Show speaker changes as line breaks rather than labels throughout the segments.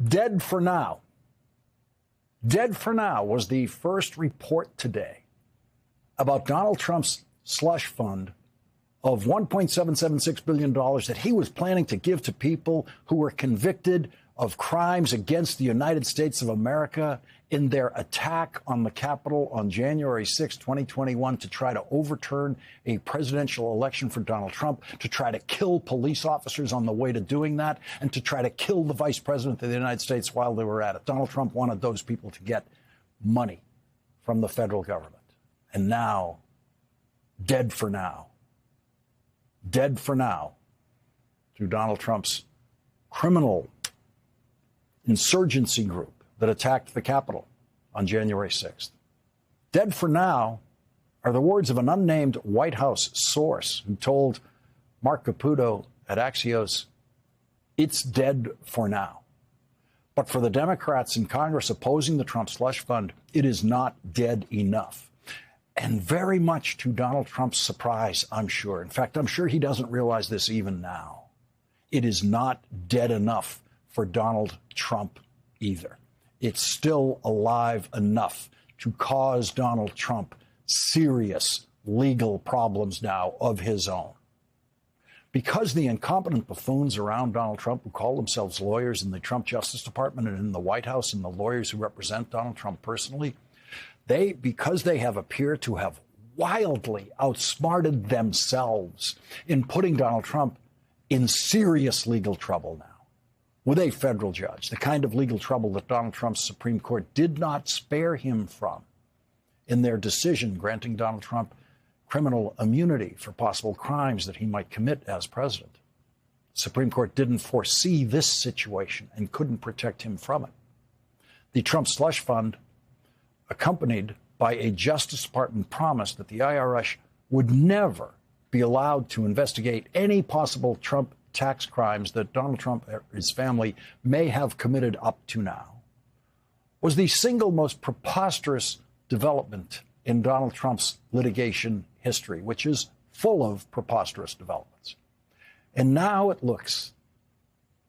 Dead for now. Dead for now was the first report today about Donald Trump's slush fund of $1.776 billion that he was planning to give to people who were convicted of crimes against the United States of America in their attack on the Capitol on January 6, 2021, to try to overturn a presidential election for Donald Trump, to try to kill police officers on the way to doing that, and to try to kill the vice president of the United States while they were at it. Donald Trump wanted those people to get money from the federal government. And now, dead for now. Dead for now through Donald Trump's criminal insurgency group that attacked the Capitol on January 6th. Dead for now are the words of an unnamed White House source who told Mark Caputo at Axios, it's dead for now. But for the Democrats in Congress opposing the Trump slush fund, it is not dead enough. And very much to Donald Trump's surprise, I'm sure. In fact, I'm sure he doesn't realize this even now. It is not dead enough for Donald Trump either. It's still alive enough to cause Donald Trump serious legal problems now of his own. Because the incompetent buffoons around Donald Trump who call themselves lawyers in the Trump Justice Department and in the White House and the lawyers who represent Donald Trump personally, because they have appeared to have wildly outsmarted themselves in putting Donald Trump in serious legal trouble now with a federal judge, the kind of legal trouble that Donald Trump's Supreme Court did not spare him from in their decision granting Donald Trump criminal immunity for possible crimes that he might commit as president. The Supreme Court didn't foresee this situation and couldn't protect him from it. The Trump slush fund, accompanied by a Justice Department promise that the IRS would never be allowed to investigate any possible Trump tax crimes that Donald Trump or his family may have committed up to now, was the single most preposterous development in Donald Trump's litigation history, which is full of preposterous developments. And now it looks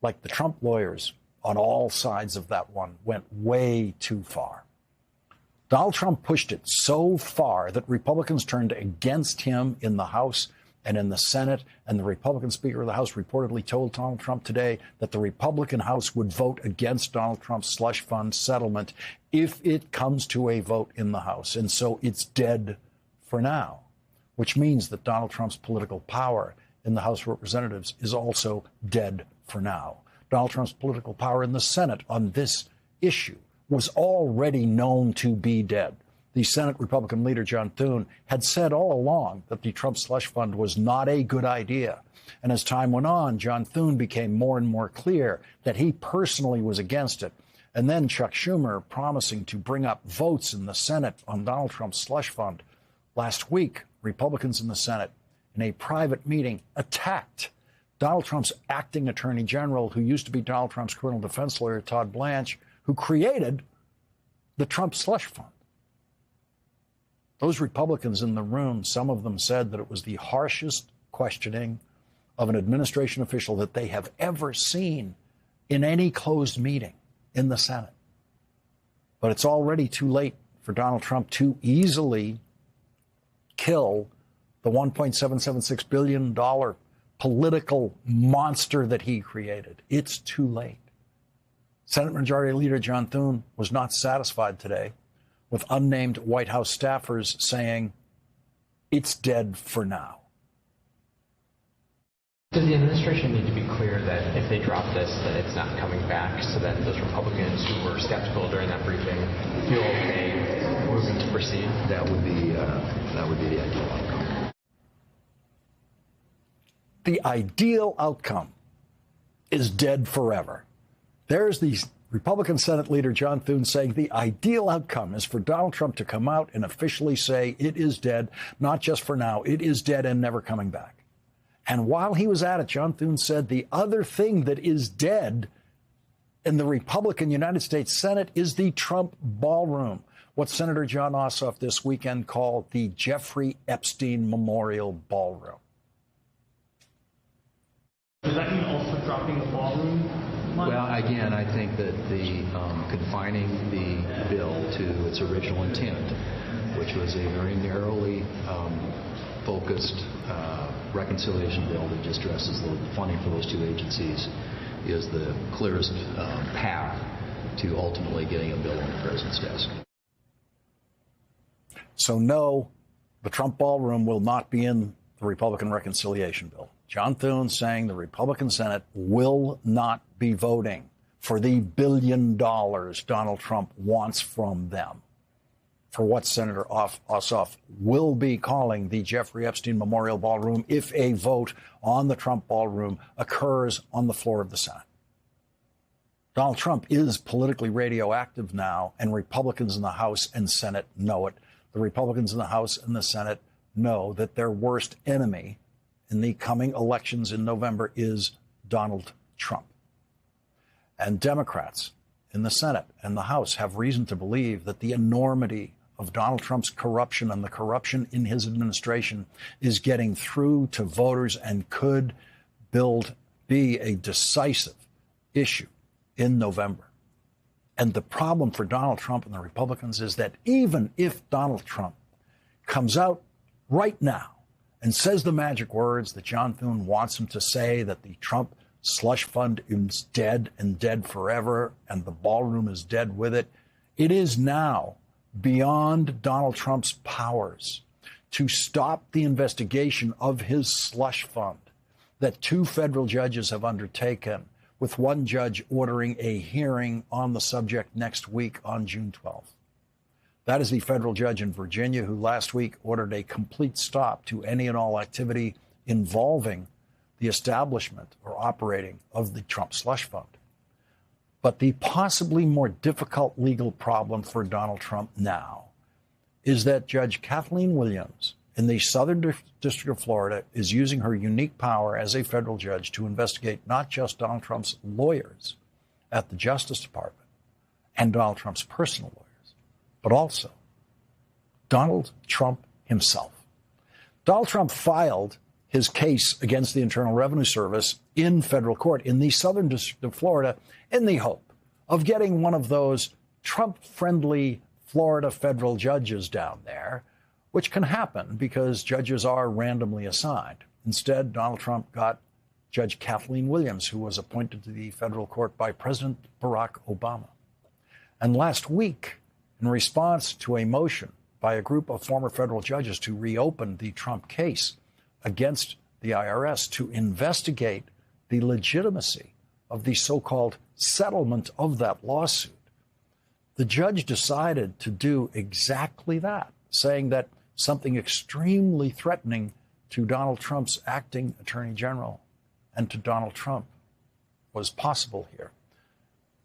like the Trump lawyers on all sides of that one went way too far. Donald Trump pushed it so far that Republicans turned against him in the House and in the Senate, and the Republican Speaker of the House reportedly told Donald Trump today that the Republican House would vote against Donald Trump's slush fund settlement if it comes to a vote in the House. And so it's dead for now, which means that Donald Trump's political power in the House of Representatives is also dead for now. Donald Trump's political power in the Senate on this issue was already known to be dead. The Senate Republican leader, John Thune, had said all along that the Trump slush fund was not a good idea. And as time went on, John Thune became more and more clear that he personally was against it. And then Chuck Schumer promising to bring up votes in the Senate on Donald Trump's slush fund. Last week, Republicans in the Senate, in a private meeting, attacked Donald Trump's acting attorney general, who used to be Donald Trump's criminal defense lawyer, Todd Blanche, who created the Trump slush fund. Those Republicans in the room, some of them said that it was the harshest questioning of an administration official that they have ever seen in any closed meeting in the Senate. But it's already too late for Donald Trump to easily kill the $1.776 billion political monster that he created. It's too late. Senate Majority Leader John Thune was not satisfied today with unnamed White House staffers saying, it's dead for now.
Does the administration need to be clear that if they drop this, that it's not coming back, so that those Republicans who were skeptical during that briefing feel okay moving to proceed?
That would be the ideal outcome.
The ideal outcome is dead forever. There's the Republican Senate leader John Thune saying the ideal outcome is for Donald Trump to come out and officially say it is dead, not just for now, it is dead and never coming back. And while he was at it, John Thune said the other thing that is dead in the Republican United States Senate is the Trump ballroom, what Senator John Ossoff this weekend called the Jeffrey Epstein Memorial Ballroom.
Does that mean also dropping the ballroom
Well, again, I think that the confining the bill to its original intent, which was a very narrowly focused reconciliation bill that just addresses the funding for those two agencies, is the clearest path to ultimately getting a bill on the president's desk.
So no, the Trump ballroom will not be in the Republican reconciliation bill. John Thune saying the Republican Senate will not be voting for the $1 billion Donald Trump wants from them, for what Senator Ossoff will be calling the Jeffrey Epstein Memorial Ballroom if a vote on the Trump ballroom occurs on the floor of the Senate. Donald Trump is politically radioactive now, and Republicans in the House and Senate know it. The Republicans in the House and the Senate know that their worst enemy in the coming elections in November is Donald Trump. And Democrats in the Senate and the House have reason to believe that the enormity of Donald Trump's corruption and the corruption in his administration is getting through to voters and could be a decisive issue in November. And the problem for Donald Trump and the Republicans is that even if Donald Trump comes out right now and says the magic words that John Thune wants him to say, that the Trump slush fund is dead and dead forever and the ballroom is dead with it, it is now beyond Donald Trump's powers to stop the investigation of his slush fund that two federal judges have undertaken, with one judge ordering a hearing on the subject next week on June 12th. That is the federal judge in Virginia who last week ordered a complete stop to any and all activity involving the establishment or operating of the Trump slush fund. But the possibly more difficult legal problem for Donald Trump now is that Judge Kathleen Williams in the Southern District of Florida is using her unique power as a federal judge to investigate not just Donald Trump's lawyers at the Justice Department and Donald Trump's personal lawyers, but also Donald Trump himself. Donald Trump filed his case against the Internal Revenue Service in federal court in the Southern District of Florida in the hope of getting one of those Trump-friendly Florida federal judges down there, which can happen because judges are randomly assigned. Instead, Donald Trump got Judge Kathleen Williams, who was appointed to the federal court by President Barack Obama. And last week, in response to a motion by a group of former federal judges to reopen the Trump case against the IRS to investigate the legitimacy of the so-called settlement of that lawsuit, the judge decided to do exactly that, saying that something extremely threatening to Donald Trump's acting attorney general and to Donald Trump was possible here.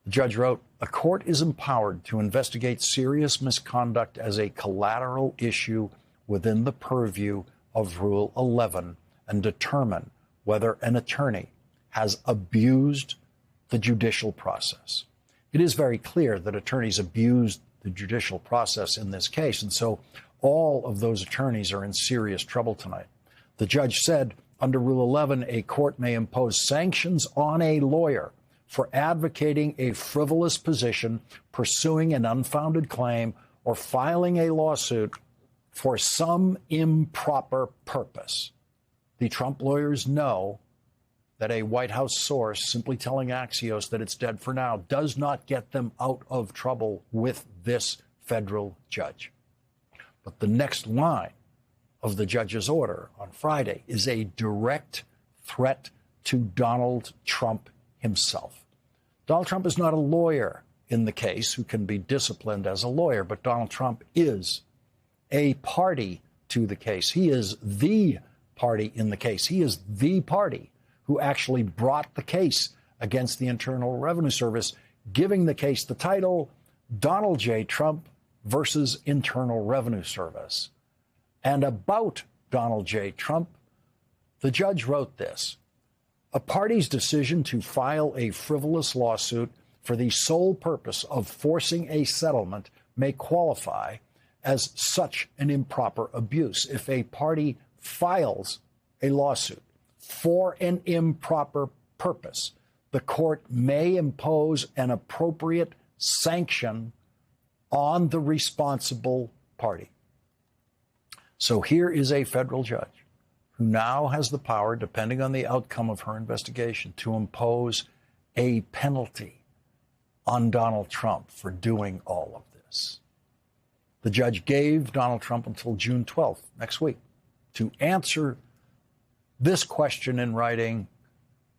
The judge wrote, "A court is empowered to investigate serious misconduct as a collateral issue within the purview of Rule 11 and determine whether an attorney has abused the judicial process." It is very clear that attorneys abused the judicial process in this case, and so all of those attorneys are in serious trouble tonight. The judge said, under Rule 11, a court may impose sanctions on a lawyer for advocating a frivolous position, pursuing an unfounded claim, or filing a lawsuit for some improper purpose. The Trump lawyers know that a White House source simply telling Axios that it's dead for now does not get them out of trouble with this federal judge. But the next line of the judge's order on Friday is a direct threat to Donald Trump himself. Donald Trump is not a lawyer in the case who can be disciplined as a lawyer, but Donald Trump is a party to the case. He is the party in the case. He is the party who actually brought the case against the Internal Revenue Service, giving the case the title Donald J. Trump versus Internal Revenue Service. And about Donald J. Trump, the judge wrote this: "A party's decision to file a frivolous lawsuit for the sole purpose of forcing a settlement may qualify as such an improper abuse. If a party files a lawsuit for an improper purpose, the court may impose an appropriate sanction on the responsible party. So here is a federal judge who now has the power, depending on the outcome of her investigation, to impose a penalty on Donald Trump for doing all of this. The judge gave Donald Trump until June 12th, next week, to answer this question in writing,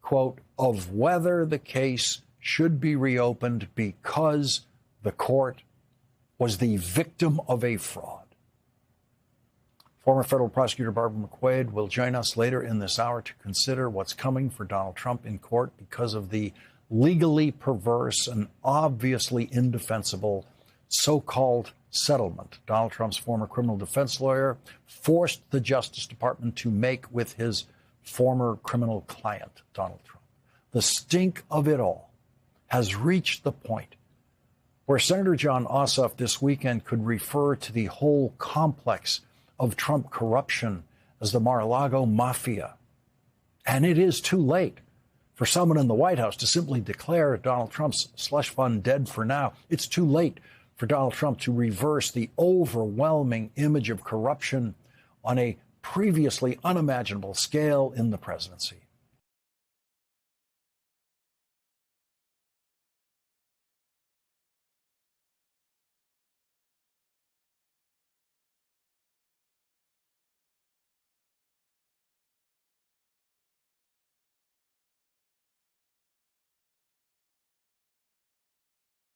quote, of whether the case should be reopened because the court was the victim of a fraud. Former federal prosecutor Barbara McQuade will join us later in this hour to consider what's coming for Donald Trump in court because of the legally perverse and obviously indefensible so-called settlement Donald Trump's former criminal defense lawyer forced the Justice Department to make with his former criminal client, Donald Trump. The stink of it all has reached the point where Senator Jon Ossoff this weekend could refer to the whole complex of Trump corruption as the Mar-a-Lago mafia. And it is too late for someone in the White House to simply declare Donald Trump's slush fund dead for now. It's too late for Donald Trump to reverse the overwhelming image of corruption on a previously unimaginable scale in the presidency.